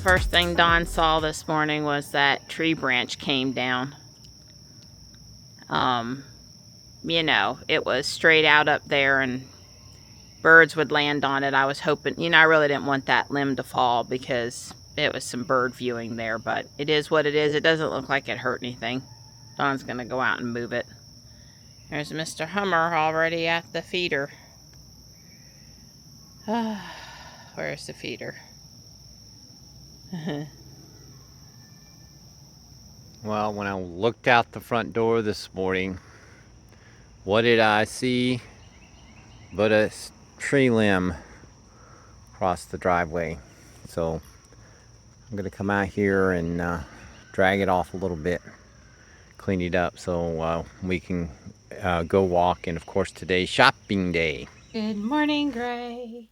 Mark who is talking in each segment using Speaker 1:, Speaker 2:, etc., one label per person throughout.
Speaker 1: First thing Dawn saw this morning was that tree branch came down. You know, it was straight out up there and birds would land on it. I was hoping, you know, I really didn't want that limb to fall because it was some bird viewing there, but it is what it is. It doesn't look like it hurt anything. Dawn's gonna go out and move it. There's Mr. Hummer already at the feeder. Where's the feeder?
Speaker 2: Well, when I looked out the front door this morning, what did I see but a tree limb across the driveway? So I'm gonna come out here and drag it off a little bit, clean it up so we can go walk. And of course today's shopping day.
Speaker 1: Good morning, Gray.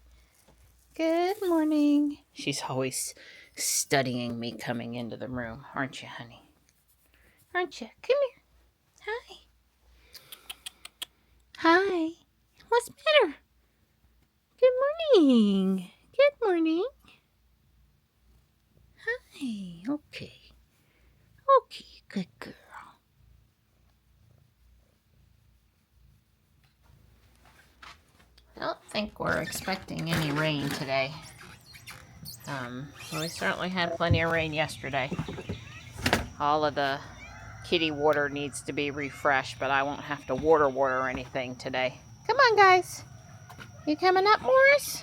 Speaker 1: Good morning. She's always studying me coming into the room, aren't you, honey? Aren't you? Come here. Hi. Hi. What's the matter? Good morning. Good morning. Hi. Okay. Okay, good girl. I don't think we're expecting any rain today. We certainly had plenty of rain yesterday. All of the kitty water needs to be refreshed, but I won't have to water anything today. Come on, guys. You coming up, Morris?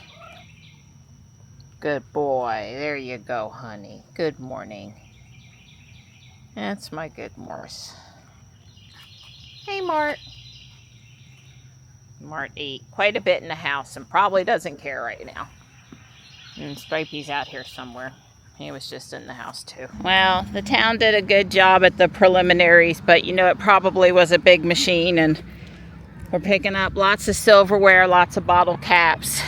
Speaker 1: Good boy. There you go, honey. Good morning. That's my good Morris. Hey, Mart. Mart ate quite a bit in the house and probably doesn't care right now. And Stripey's out here somewhere. He was just in the house too. Well, the town did a good job at the preliminaries, but you know, it probably was a big machine, and we're picking up lots of silverware, lots of bottle caps,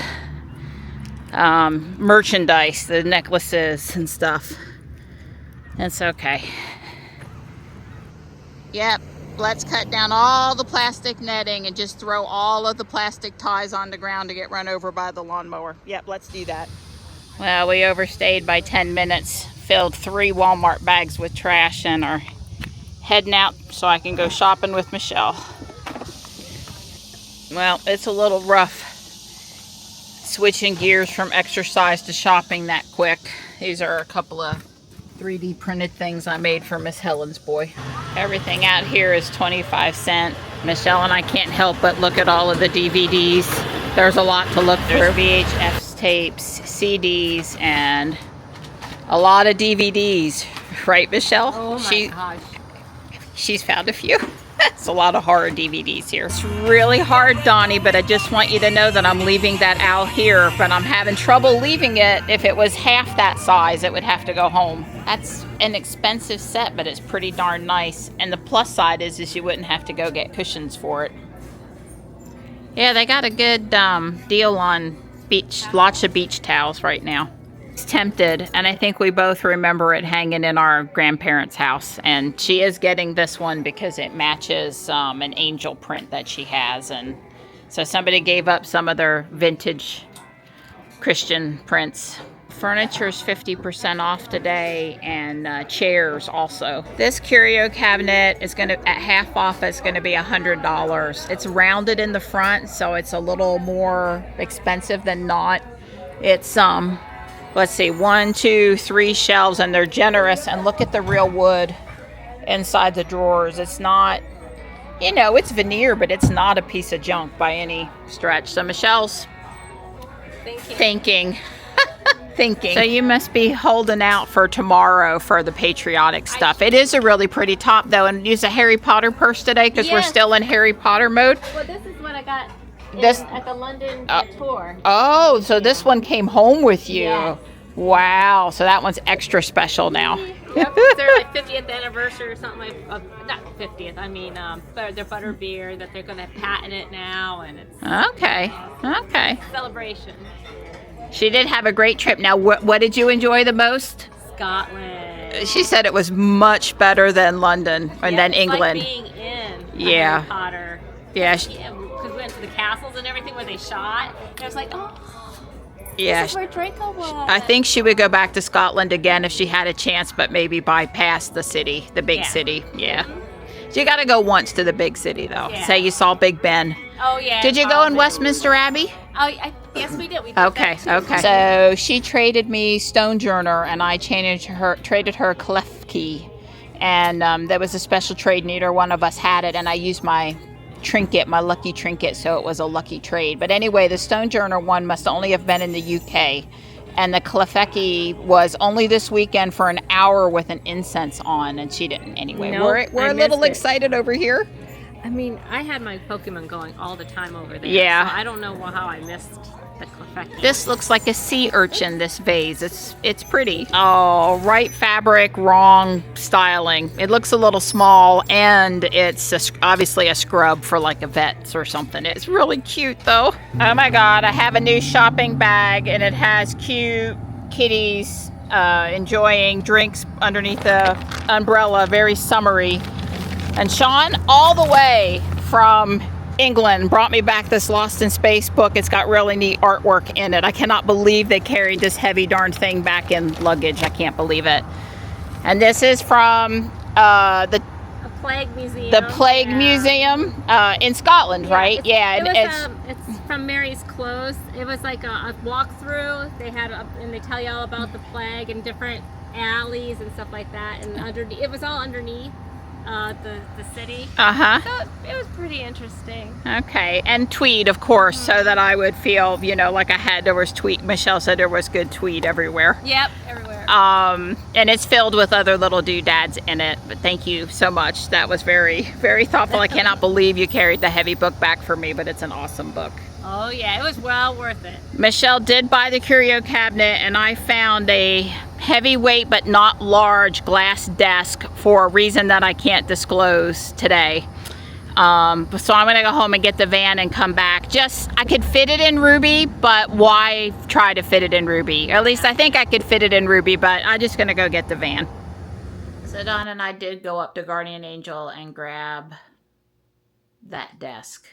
Speaker 1: merchandise, the necklaces and stuff. It's okay. Yep. Let's cut down all the plastic netting and just throw all of the plastic ties on the ground to get run over by the lawnmower. Yep, let's do that. Well, we overstayed by 10 minutes, filled 3 Walmart bags with trash, and are heading out so I can go shopping with Michelle. Well, it's a little rough switching gears from exercise to shopping that quick. These are a couple of 3D printed things I made for Miss Helen's boy. Everything out here is 25 cents. Michelle and I can't help but look at all of the DVDs. There's a lot to look through. There's VHS tapes, CDs, and a lot of DVDs. Right, Michelle?
Speaker 3: Oh my gosh.
Speaker 1: She's found a few. It's a lot of horror DVDs here. It's really hard, Donnie, but I just want you to know that I'm leaving that out here, but I'm having trouble leaving it. If it was half that size, it would have to go home. That's an expensive set, but it's pretty darn nice. And the plus side is you wouldn't have to go get cushions for it. Yeah, they got a good deal on lots of beach towels right now. Tempted, and I think we both remember it hanging in our grandparents' house, and she is getting this one because it matches an angel print that she has, and so somebody gave up some of their vintage Christian prints. Furniture's 50% off today, and chairs also. This curio cabinet is going to, at half off, it's going to be $100. It's rounded in the front, so it's a little more expensive than not. It's let's see, 1, 2, 3 shelves, and they're generous. And look at the real wood inside the drawers. It's not, you know, it's veneer, but it's not a piece of junk by any stretch. So Michelle's thinking. So you must be holding out for tomorrow for the patriotic stuff. It is a really pretty top, though, and use a Harry Potter purse today because we're still in Harry Potter mode.
Speaker 3: Well, this is what I got at the London tour.
Speaker 1: Oh, so this one came home with you.
Speaker 3: Yes.
Speaker 1: Wow, so that one's extra special now.
Speaker 3: Yep, it's their like 50th anniversary or something. Not 50th, I mean their butter beer that they're going to patent it now, and it's
Speaker 1: Okay.
Speaker 3: celebration.
Speaker 1: She did have a great trip. Now, what did you enjoy the most?
Speaker 3: Scotland.
Speaker 1: She said it was much better than London and than England.
Speaker 3: Like being in Harry Potter.
Speaker 1: Yeah.
Speaker 3: Because we went to the castles and everything where they shot. And I was like, oh.
Speaker 1: Yeah,
Speaker 3: This is where Draco was.
Speaker 1: I think she would go back to Scotland again if she had a chance, but maybe bypass the city, the big
Speaker 3: Yeah.
Speaker 1: city. Yeah. So you got to go once to the big city, though.
Speaker 3: Yeah.
Speaker 1: Say you saw Big Ben.
Speaker 3: Oh yeah.
Speaker 1: Did you go in Westminster Abbey?
Speaker 3: Yes, we did. We did
Speaker 1: Okay,
Speaker 3: that too.
Speaker 1: okay. So she traded me Stonejourner, and I traded her Klefki, and there was a special trade. Neither one of us had it, and I used my trinket, my lucky trinket, so it was a lucky trade. But anyway, the Stonejourner one must only have been in the UK, and the Klefki was only this weekend for an hour with an incense on, and she didn't. Anyway,
Speaker 3: Nope,
Speaker 1: we're
Speaker 3: I
Speaker 1: a little
Speaker 3: missed it.
Speaker 1: excited over here.
Speaker 3: I mean, I had my Pokemon going all the time over there.
Speaker 1: Yeah.
Speaker 3: So I don't know how I missed the Klefki.
Speaker 1: This looks like a sea urchin, this vase. It's pretty. Oh, right fabric, wrong styling. It looks a little small, and it's obviously a scrub for like a vet's or something. It's really cute, though. Oh my God, I have a new shopping bag, and it has cute kitties enjoying drinks underneath the umbrella. Very summery. And Sean, all the way from England, brought me back this Lost in Space book. It's got really neat artwork in it. I cannot believe they carried this heavy darn thing back in luggage. I can't believe it. And this is from the
Speaker 3: Plague Museum.
Speaker 1: The Plague Museum in Scotland, right?
Speaker 3: It's from Mary's Close. It was like a walkthrough. They had and they tell you all about the plague and different alleys and stuff like that. And underneath, it was all underneath the city. So it was pretty interesting.
Speaker 1: Okay, and tweed, of course, so that I would feel, like there was tweed. Michelle said there was good tweed everywhere.
Speaker 3: Yep, everywhere.
Speaker 1: And it's filled with other little doodads in it. But thank you so much. That was very, very thoughtful. I cannot believe you carried the heavy book back for me, but it's an awesome book.
Speaker 3: Oh yeah, it was well worth it.
Speaker 1: Michelle did buy the curio cabinet, and I found a heavyweight but not large glass desk for a reason that I can't disclose today. So I'm gonna go home and get the van and come back. I could fit it in Ruby, but why try to fit it in Ruby? Or at least I think I could fit it in Ruby, but I'm just gonna go get the van. So Don and I did go up to Guardian Angel and grab that desk.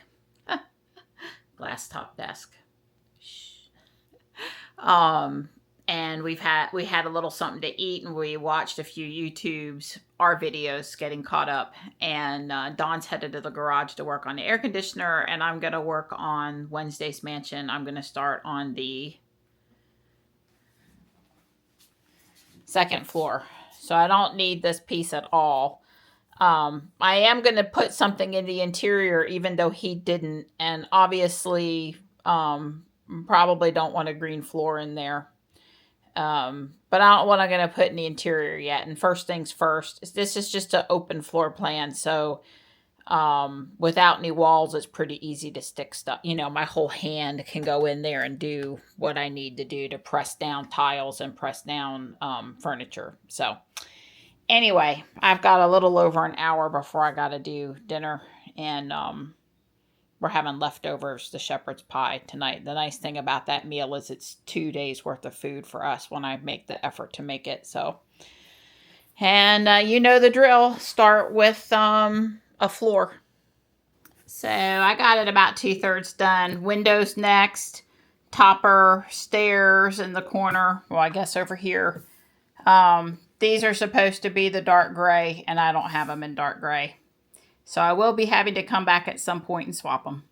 Speaker 1: Glass top desk. And we had a little something to eat, and we watched a few YouTubes, our videos, getting caught up. And Dawn's headed to the garage to work on the air conditioner, and I'm gonna work on Wednesday's mansion. I'm gonna start on the second floor, so I don't need this piece at all. I am going to put something in the interior, even though he didn't. And obviously, probably don't want a green floor in there. But I don't know what I'm going to put in the interior yet. And first things first, this is just an open floor plan. So without any walls, it's pretty easy to stick stuff. My whole hand can go in there and do what I need to do to press down tiles and press down furniture. So anyway, I've got a little over an hour before I got to do dinner, and we're having leftovers, the shepherd's pie tonight. The nice thing about that meal is it's 2 days worth of food for us when I make the effort to make it. So, and you know the drill. Start with a floor. So I got it about 2/3 done. Windows next, topper, stairs in the corner. Well, I guess over here. These are supposed to be the dark gray, and I don't have them in dark gray. So I will be having to come back at some point and swap them.